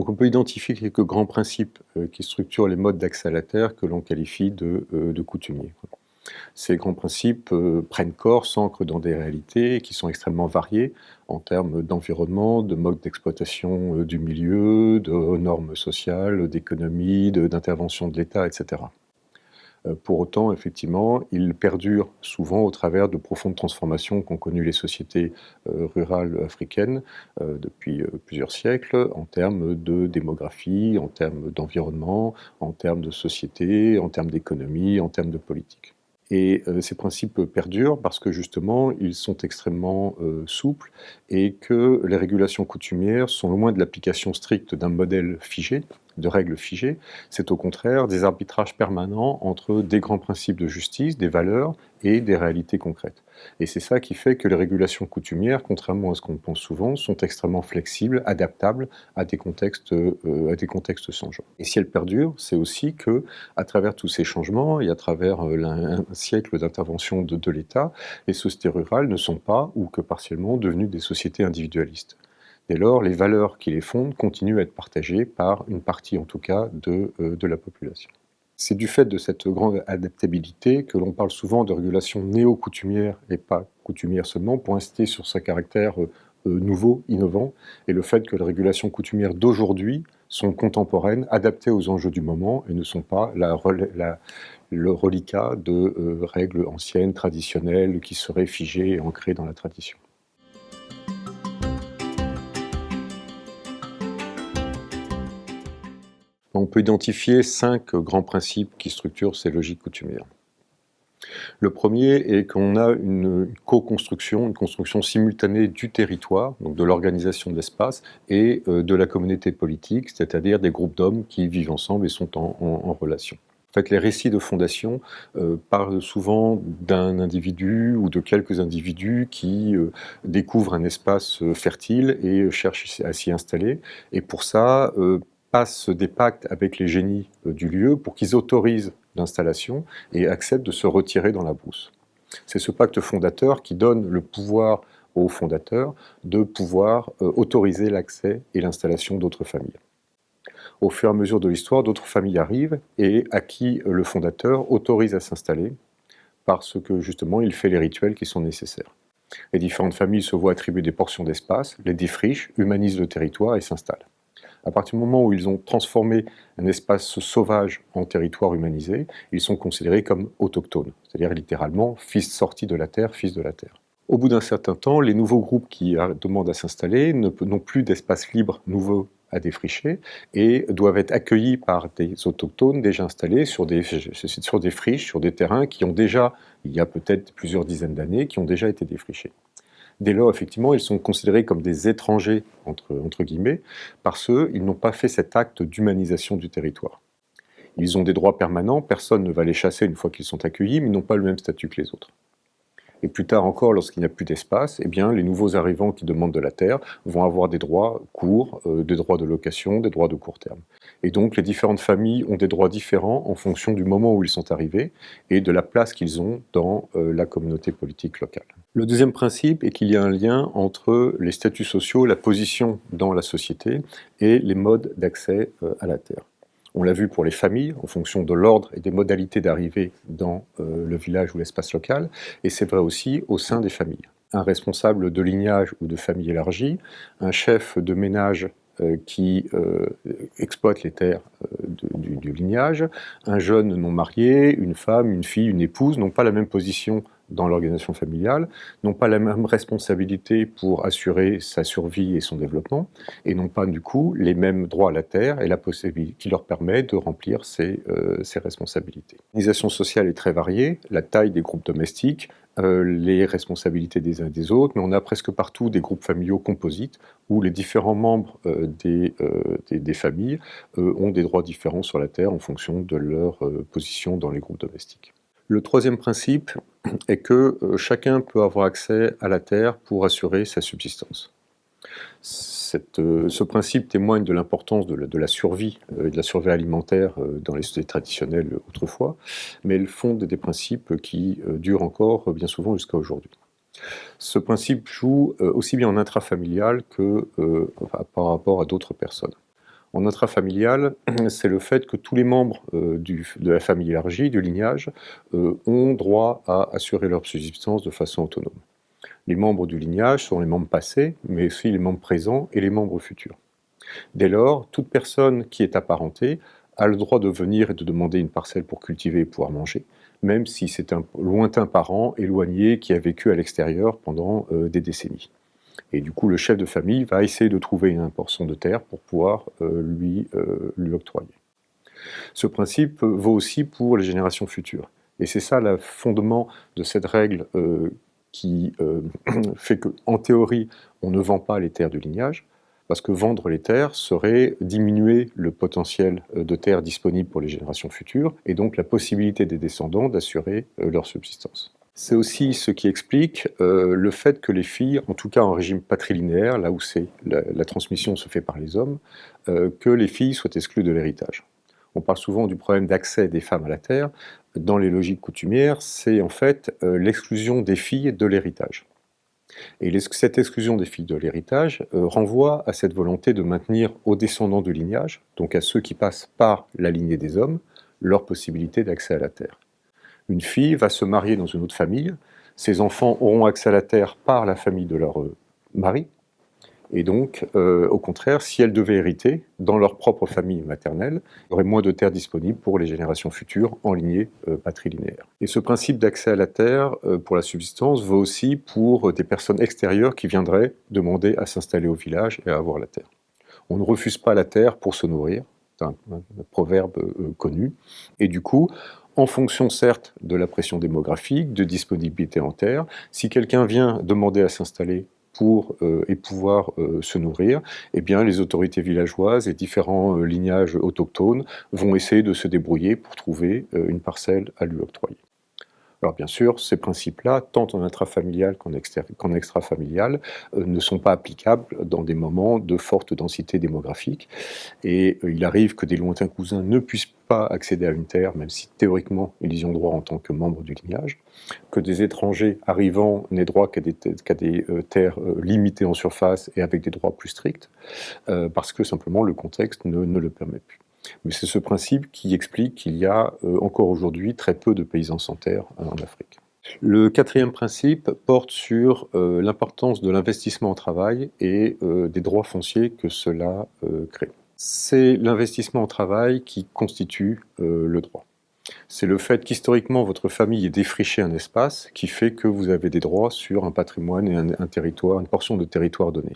Donc on peut identifier quelques grands principes qui structurent les modes d'accès à la terre que l'on qualifie de coutumiers. Ces grands principes prennent corps, s'ancrent dans des réalités qui sont extrêmement variées en termes d'environnement, de mode d'exploitation du milieu, de normes sociales, d'économie, d'intervention de l'État, etc. Pour autant, effectivement, ils perdurent souvent au travers de profondes transformations qu'ont connues les sociétés rurales africaines depuis plusieurs siècles, en termes de démographie, en termes d'environnement, en termes de société, en termes d'économie, en termes de politique. Et ces principes perdurent parce que justement, ils sont extrêmement souples et que les régulations coutumières sont loin de l'application stricte d'un modèle figé, de règles figées. C'est au contraire des arbitrages permanents entre des grands principes de justice, des valeurs et des réalités concrètes. Et c'est ça qui fait que les régulations coutumières, contrairement à ce qu'on pense souvent, sont extrêmement flexibles, adaptables à des contextes changeants. Et si elles perdurent, c'est aussi que, à travers tous ces changements et à travers un siècle d'intervention de l'État, les sociétés rurales ne sont pas, ou que partiellement, devenues des sociétés individualistes. Dès lors, les valeurs qui les fondent continuent à être partagées par une partie, en tout cas, de la population. C'est du fait de cette grande adaptabilité que l'on parle souvent de régulation néo-coutumière et pas coutumière seulement, pour insister sur sa caractère nouveau, innovant, et le fait que les régulations coutumières d'aujourd'hui sont contemporaines, adaptées aux enjeux du moment, et ne sont pas le reliquat de règles anciennes, traditionnelles, qui seraient figées et ancrées dans la tradition. On peut identifier 5 grands principes qui structurent ces logiques coutumières. Le premier est qu'on a une co-construction, une construction simultanée du territoire, donc de l'organisation de l'espace, et de la communauté politique, c'est-à-dire des groupes d'hommes qui vivent ensemble et sont en relation. En fait, les récits de fondation parlent souvent d'un individu ou de quelques individus qui découvrent un espace fertile et cherchent à s'y installer. Et pour ça, passent des pactes avec les génies du lieu pour qu'ils autorisent l'installation et acceptent de se retirer dans la brousse. C'est ce pacte fondateur qui donne le pouvoir aux fondateurs de pouvoir autoriser l'accès et l'installation d'autres familles. Au fur et à mesure de l'histoire, d'autres familles arrivent et à qui le fondateur autorise à s'installer parce que justement il fait les rituels qui sont nécessaires. Les différentes familles se voient attribuer des portions d'espace, les défrichent, humanisent le territoire et s'installent. À partir du moment où ils ont transformé un espace sauvage en territoire humanisé, ils sont considérés comme autochtones, c'est-à-dire littéralement fils sortis de la terre, fils de la terre. Au bout d'un certain temps, les nouveaux groupes qui demandent à s'installer n'ont plus d'espace libre nouveau à défricher et doivent être accueillis par des autochtones déjà installés sur des friches, sur des terrains qui ont déjà, il y a peut-être plusieurs dizaines d'années, qui ont déjà été défrichés. Dès lors, effectivement, ils sont considérés comme des étrangers, entre guillemets, parce qu'ils n'ont pas fait cet acte d'humanisation du territoire. Ils ont des droits permanents, personne ne va les chasser une fois qu'ils sont accueillis, mais ils n'ont pas le même statut que les autres. Et plus tard encore, lorsqu'il n'y a plus d'espace, eh bien, les nouveaux arrivants qui demandent de la terre vont avoir des droits courts, des droits de location, des droits de court terme. Et donc, les différentes familles ont des droits différents en fonction du moment où ils sont arrivés et de la place qu'ils ont dans la communauté politique locale. Le deuxième principe est qu'il y a un lien entre les statuts sociaux, la position dans la société et les modes d'accès à la terre. On l'a vu pour les familles, en fonction de l'ordre et des modalités d'arrivée dans le village ou l'espace local, et c'est vrai aussi au sein des familles. Un responsable de lignage ou de famille élargie, un chef de ménage qui exploite les terres du lignage, un jeune non marié, une femme, une fille, une épouse n'ont pas la même position dans l'organisation familiale, n'ont pas la même responsabilité pour assurer sa survie et son développement, et n'ont pas du coup les mêmes droits à la terre et la possibilité qui leur permet de remplir ces responsabilités. L'organisation sociale est très variée, la taille des groupes domestiques, les responsabilités des uns et des autres, mais on a presque partout des groupes familiaux composites où les différents membres des familles ont des droits différents sur la terre en fonction de leur position dans les groupes domestiques. Le troisième principe est que chacun peut avoir accès à la terre pour assurer sa subsistance. Ce principe témoigne de l'importance de la survie et de la survie alimentaire dans les sociétés traditionnelles autrefois, mais elles fondent des principes qui durent encore bien souvent jusqu'à aujourd'hui. Ce principe joue aussi bien en intrafamilial que par rapport à d'autres personnes. En intrafamilial, c'est le fait que tous les membres de la famille élargie, du lignage, ont droit à assurer leur subsistance de façon autonome. Les membres du lignage sont les membres passés, mais aussi les membres présents et les membres futurs. Dès lors, toute personne qui est apparentée a le droit de venir et de demander une parcelle pour cultiver et pouvoir manger, même si c'est un lointain parent éloigné qui a vécu à l'extérieur pendant des décennies. Et du coup, le chef de famille va essayer de trouver une portion de terre pour pouvoir lui octroyer. Ce principe vaut aussi pour les générations futures. Et c'est ça le fondement de cette règle qui fait qu'en théorie, on ne vend pas les terres du lignage, parce que vendre les terres serait diminuer le potentiel de terres disponibles pour les générations futures, et donc la possibilité des descendants d'assurer leur subsistance. C'est aussi ce qui explique le fait que les filles, en tout cas en régime patrilinéaire, là où la transmission se fait par les hommes, que les filles soient exclues de l'héritage. On parle souvent du problème d'accès des femmes à la terre. Dans les logiques coutumières, c'est en fait l'exclusion des filles de l'héritage. Et cette exclusion des filles de l'héritage renvoie à cette volonté de maintenir aux descendants du lignage, donc à ceux qui passent par la lignée des hommes, leur possibilité d'accès à la terre. Une fille va se marier dans une autre famille, ses enfants auront accès à la terre par la famille de leur mari, et donc, au contraire, si elles devaient hériter dans leur propre famille maternelle, il y aurait moins de terres disponibles pour les générations futures en lignée patrilinéaire. Et ce principe d'accès à la terre pour la subsistance vaut aussi pour des personnes extérieures qui viendraient demander à s'installer au village et à avoir la terre. On ne refuse pas la terre pour se nourrir, c'est un proverbe connu, et du coup, en fonction certes de la pression démographique, de disponibilité en terre, si quelqu'un vient demander à s'installer pour pouvoir se nourrir, eh bien, les autorités villageoises et différents lignages autochtones vont essayer de se débrouiller pour trouver une parcelle à lui octroyer. Alors bien sûr, ces principes-là, tant en intrafamilial qu'en extrafamilial, ne sont pas applicables dans des moments de forte densité démographique. Et il arrive que des lointains cousins ne puissent pas accéder à une terre, même si théoriquement ils y ont droit en tant que membres du lignage, que des étrangers arrivant n'aient droit qu'à des terres limitées en surface et avec des droits plus stricts, parce que simplement le contexte ne le permet plus. Mais c'est ce principe qui explique qu'il y a encore aujourd'hui très peu de paysans sans terre en Afrique. Le quatrième principe porte sur l'importance de l'investissement en travail et des droits fonciers que cela crée. C'est l'investissement en travail qui constitue le droit. C'est le fait qu'historiquement votre famille ait défriché un espace qui fait que vous avez des droits sur un patrimoine et un territoire, une portion de territoire donné.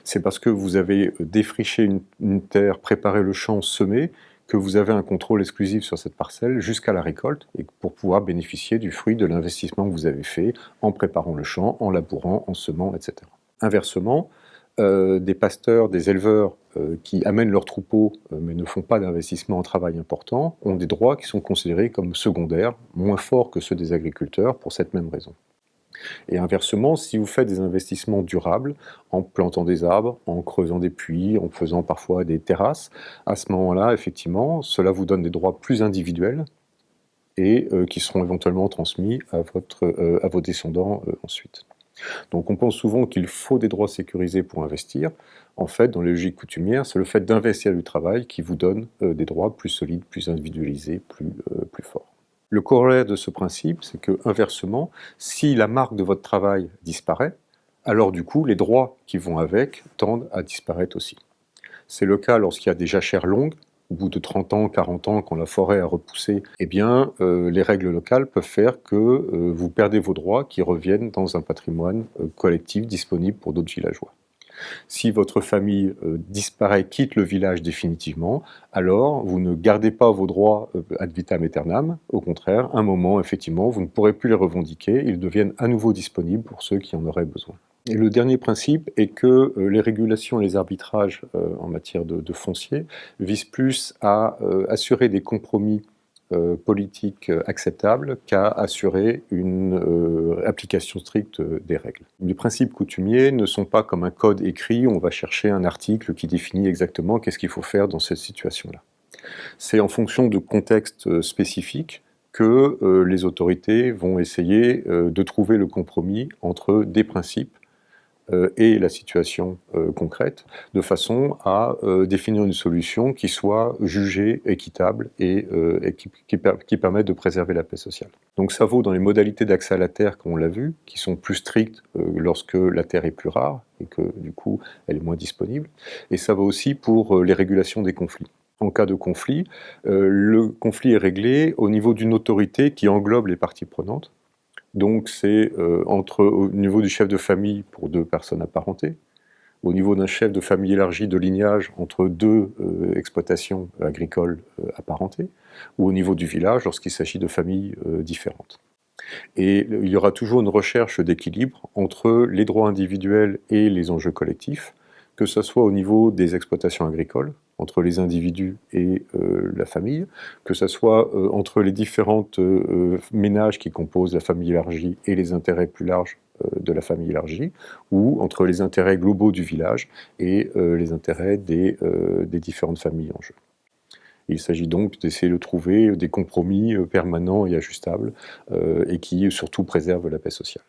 C'est parce que vous avez défriché une terre, préparé le champ, semé, que vous avez un contrôle exclusif sur cette parcelle jusqu'à la récolte, et pour pouvoir bénéficier du fruit de l'investissement que vous avez fait en préparant le champ, en labourant, en semant, etc. Inversement, des pasteurs, des éleveurs qui amènent leurs troupeaux mais ne font pas d'investissement en travail important ont des droits qui sont considérés comme secondaires, moins forts que ceux des agriculteurs pour cette même raison. Et inversement, si vous faites des investissements durables, en plantant des arbres, en creusant des puits, en faisant parfois des terrasses, à ce moment-là, effectivement, cela vous donne des droits plus individuels et qui seront éventuellement transmis à vos descendants ensuite. Donc on pense souvent qu'il faut des droits sécurisés pour investir. En fait, dans les logiques coutumières, c'est le fait d'investir du travail qui vous donne des droits plus solides, plus individualisés, plus forts. Le corollaire de ce principe, c'est que, inversement, si la marque de votre travail disparaît, alors du coup, les droits qui vont avec tendent à disparaître aussi. C'est le cas lorsqu'il y a des jachères longues, au bout de 30 ans, 40 ans, quand la forêt a repoussé, eh bien, les règles locales peuvent faire que vous perdez vos droits qui reviennent dans un patrimoine collectif disponible pour d'autres villageois. Si votre famille disparaît, quitte le village définitivement, alors vous ne gardez pas vos droits ad vitam aeternam. Au contraire, à un moment, effectivement, vous ne pourrez plus les revendiquer. Ils deviennent à nouveau disponibles pour ceux qui en auraient besoin. Et le dernier principe est que les régulations et les arbitrages en matière de foncier visent plus à assurer des compromis politique acceptable qu'à assurer une application stricte des règles. Les principes coutumiers ne sont pas comme un code écrit où on va chercher un article qui définit exactement qu'est-ce qu'il faut faire dans cette situation-là. C'est en fonction de contextes spécifiques que les autorités vont essayer de trouver le compromis entre des principes et la situation concrète, de façon à définir une solution qui soit jugée équitable et qui permette de préserver la paix sociale. Donc ça vaut dans les modalités d'accès à la terre, comme on l'a vu, qui sont plus strictes lorsque la terre est plus rare et que du coup elle est moins disponible, et ça vaut aussi pour les régulations des conflits. En cas de conflit, le conflit est réglé au niveau d'une autorité qui englobe les parties prenantes. Donc c'est au niveau du chef de famille pour 2 personnes apparentées, au niveau d'un chef de famille élargi de lignage entre 2 exploitations agricoles apparentées, ou au niveau du village lorsqu'il s'agit de familles différentes. Et il y aura toujours une recherche d'équilibre entre les droits individuels et les enjeux collectifs, que ce soit au niveau des exploitations agricoles, entre les individus et la famille, que ce soit entre les différentes ménages qui composent la famille élargie et les intérêts plus larges de la famille élargie, ou entre les intérêts globaux du village et les intérêts des différentes familles en jeu. Il s'agit donc d'essayer de trouver des compromis permanents et ajustables et qui surtout préservent la paix sociale.